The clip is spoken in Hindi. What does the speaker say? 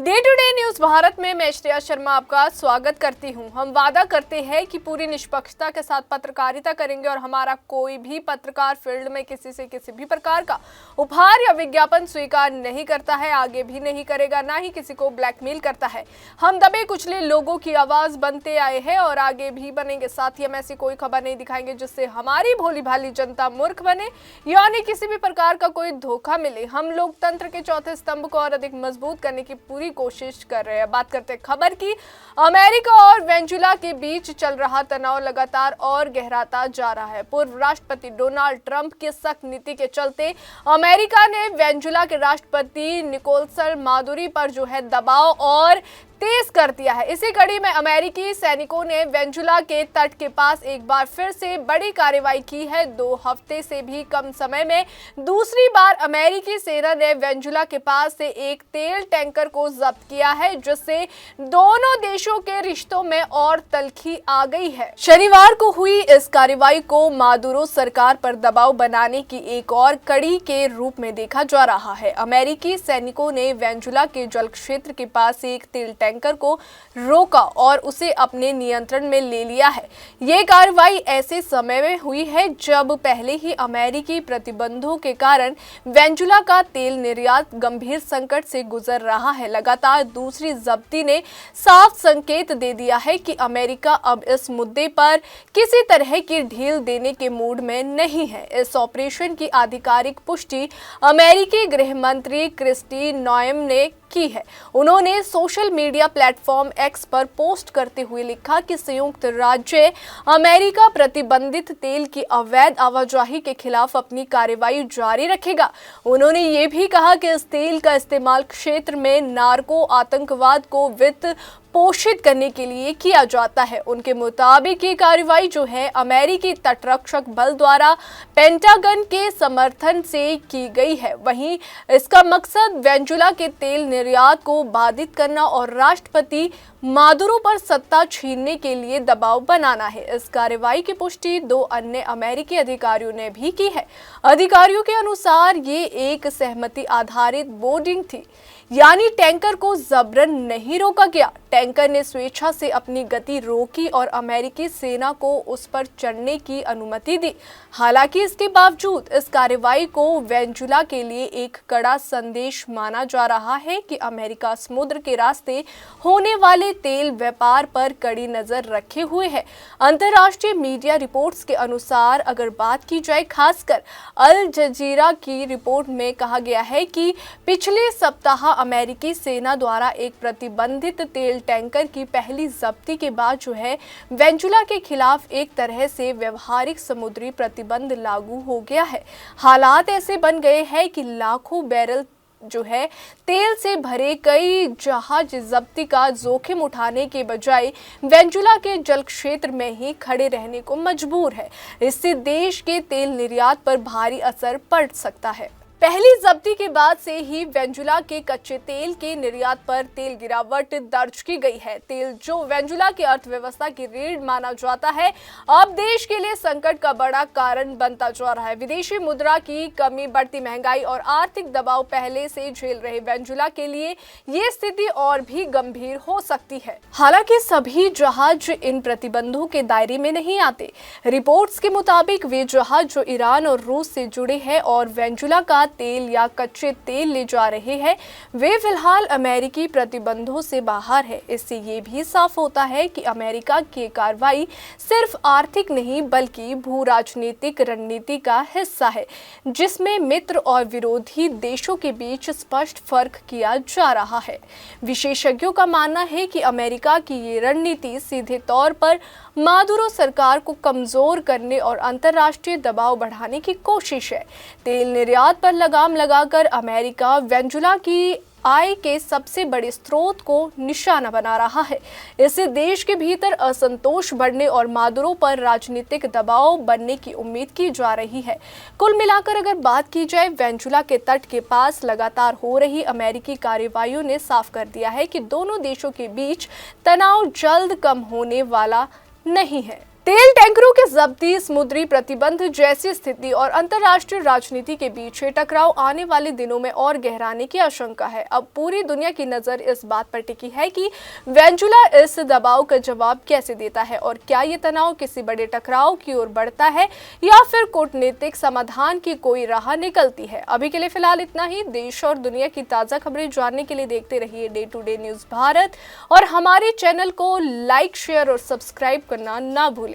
Day to day news Bharat में मैं श्रेया शर्मा आपका स्वागत करती हूं। हम वादा करते हैं कि पूरी निष्पक्षता के साथ पत्रकारिता करेंगे और हमारा कोई भी पत्रकार फील्ड में किसी से किसी भी प्रकार का उपहार या विज्ञापन स्वीकार नहीं करता है, आगे भी नहीं करेगा, ना ही किसी को ब्लैकमेल करता है। हम दबे कुचले लोगों की आवाज बनते आए हैं और आगे भी बनेंगे। साथ ही हम ऐसी कोई खबर नहीं दिखाएंगे जिससे हमारी भोली भाली जनता मूर्ख बने, यानी किसी भी प्रकार का कोई धोखा मिले। हम लोकतंत्र के चौथे स्तंभ को और अधिक मजबूत करने की पूरी कोशिश कर रहे हैं। बात करते हैं खबर की। अमेरिका और वेनेजुएला के बीच चल रहा तनाव लगातार और गहराता जा रहा है। पूर्व राष्ट्रपति डोनाल्ड ट्रंप की सख्त नीति के चलते अमेरिका ने वेनेजुएला के राष्ट्रपति निकोलस मादुरो पर जो है दबाव और तेज कर दिया है। इसी कड़ी में अमेरिकी सैनिकों ने वेनेजुएला के तट के पास एक बार फिर से बड़ी कार्रवाई की है। 2 हफ्ते से भी कम समय में दूसरी बार अमेरिकी सेना ने वेनेजुएला के पास से एक तेल टैंकर को जब्त किया है, जिससे दोनों देशों के रिश्तों में और तल्खी आ गई है। शनिवार को हुई इस कार्रवाई को मादुरो सरकार पर दबाव बनाने की एक और कड़ी के रूप में देखा जा रहा है। अमेरिकी सैनिकों ने वेनेजुएला के जल क्षेत्र के पास एक तेल टैंकर को रोका और उसे अपने नियंत्रण में ले लिया है। ये कार्रवाई ऐसे समय में हुई है जब पहले ही अमेरिकी प्रतिबंधों के कारण वेनेजुएला का तेल निर्यात गंभीर संकट से गुजर रहा है। लगातार दूसरी जब्ती ने साफ संकेत दे दिया है कि अमेरिका अब इस मुद्दे पर किसी तरह की ढील देने के मूड में नहीं है। इस ऑपरेशन की आधिकारिक पुष्टि अमेरिकी गृह मंत्री क्रिस्टी नोएम ने की है। उन्होंने सोशल मीडिया प्लेटफॉर्म एक्स पर पोस्ट करते हुए लिखा कि संयुक्त राज्य अमेरिका प्रतिबंधित तेल की अवैध आवाजाही के खिलाफ अपनी कार्रवाई जारी रखेगा। उन्होंने ये भी कहा कि इस तेल का इस्तेमाल क्षेत्र में नार्को आतंकवाद को वित्त पोषित करने के लिए किया जाता है। उनके मुताबिक ये कार्रवाई जो है अमेरिकी तटरक्षक बल द्वारा पेंटागन के समर्थन से की गई है। वहीं इसका मकसद वेनेजुएला के तेल निर्यात को बाधित करना और राष्ट्रपति मादुरो पर सत्ता छीनने के लिए दबाव बनाना है। इस कार्रवाई की पुष्टि 2 अन्य अमेरिकी अधिकारियों ने भी की है। अधिकारियों के अनुसार ये एक सहमति आधारित बोर्डिंग थी, यानी टैंकर को जबरन नहीं रोका गया। टैंकर ने स्वेच्छा से अपनी गति रोकी और अमेरिकी सेना को उस पर चढ़ने की अनुमति दी। हालांकि इसके बावजूद इस कार्रवाई को वेनेजुएला के लिए एक कड़ा संदेश माना जा रहा है कि अमेरिका समुद्र के रास्ते होने वाले तेल व्यापार पर कड़ी नजर रखे हुए है। अंतर्राष्ट्रीय मीडिया रिपोर्ट्स के अनुसार अगर बात की जाए, खासकर अल जजीरा की रिपोर्ट में कहा गया है कि पिछले सप्ताह अमेरिकी सेना द्वारा एक प्रतिबंधित तेल टैंकर की पहली जब्ती के बाद जो है वेनेजुएला के खिलाफ एक तरह से व्यवहारिक समुद्री प्रतिबंध लागू हो गया है। हालात ऐसे बन गए हैं कि लाखों बैरल जो है तेल से भरे कई जहाज जब्ती का जोखिम उठाने के बजाय वेनेजुएला के जल क्षेत्र में ही खड़े रहने को मजबूर है। इससे देश के तेल निर्यात पर भारी असर पड़ सकता है। पहली जब्ती के बाद से ही वेनेजुएला के कच्चे तेल के निर्यात पर तेल गिरावट दर्ज की गई है। तेल जो वेनेजुएला की अर्थव्यवस्था की रीढ़ माना जाता है, अब देश के लिए संकट का बड़ा कारण बनता जा रहा है। विदेशी मुद्रा की कमी, बढ़ती महंगाई और आर्थिक दबाव पहले से झेल रहे वेनेजुएला के लिए ये स्थिति और भी गंभीर हो सकती है। हालांकि सभी जहाज इन प्रतिबंधों के दायरे में नहीं आते। रिपोर्ट्स के मुताबिक वे जहाज जो ईरान और रूस से जुड़े हैं और वेनेजुएला का तेल या कच्चे तेल ले जा रहे हैं, वे फिलहाल अमेरिकी प्रतिबंधों से बाहर है। इससे ये भी साफ होता है कि अमेरिका की कार्रवाई सिर्फ आर्थिक नहीं बल्कि भू राजनीतिक रणनीति का हिस्सा है, जिसमें मित्र और विरोधी देशों के बीच स्पष्ट फर्क किया जा रहा है। विशेषज्ञों का मानना है कि अमेरिका की ये रणनीति सीधे तौर पर मादुरो सरकार को कमजोर करने और अंतर्राष्ट्रीय दबाव बढ़ाने की कोशिश है। तेल निर्यात पर लगाम लगाकर अमेरिका वेनेजुएला की आय के सबसे बड़े स्रोत को निशाना बना रहा है। इससे देश के भीतर असंतोष बढ़ने और मादुरो पर राजनीतिक दबाव बनने की उम्मीद की जा रही है। कुल मिलाकर अगर बात की जाए, वेनेजुएला के तट के पास लगातार हो रही अमेरिकी कार्रवाइयों ने साफ कर दिया है कि दोनों देशों के बीच तनाव जल्द कम होने वाला नहीं है। तेल टैंकरों की जब्ती, समुद्री प्रतिबंध जैसी स्थिति और अंतर्राष्ट्रीय राजनीति के बीच ये टकराव आने वाले दिनों में और गहराने की आशंका है। अब पूरी दुनिया की नजर इस बात पर टिकी है कि वेनेजुएला इस दबाव का जवाब कैसे देता है और क्या ये तनाव किसी बड़े टकराव की ओर बढ़ता है या फिर कूटनीतिक समाधान की कोई राह निकलती है। अभी के लिए फिलहाल इतना ही। देश और दुनिया की ताजा खबरें जानने के लिए देखते रहिए day to day news Bharat और हमारे चैनल को लाइक, शेयर और सब्सक्राइब करना ना भूलें।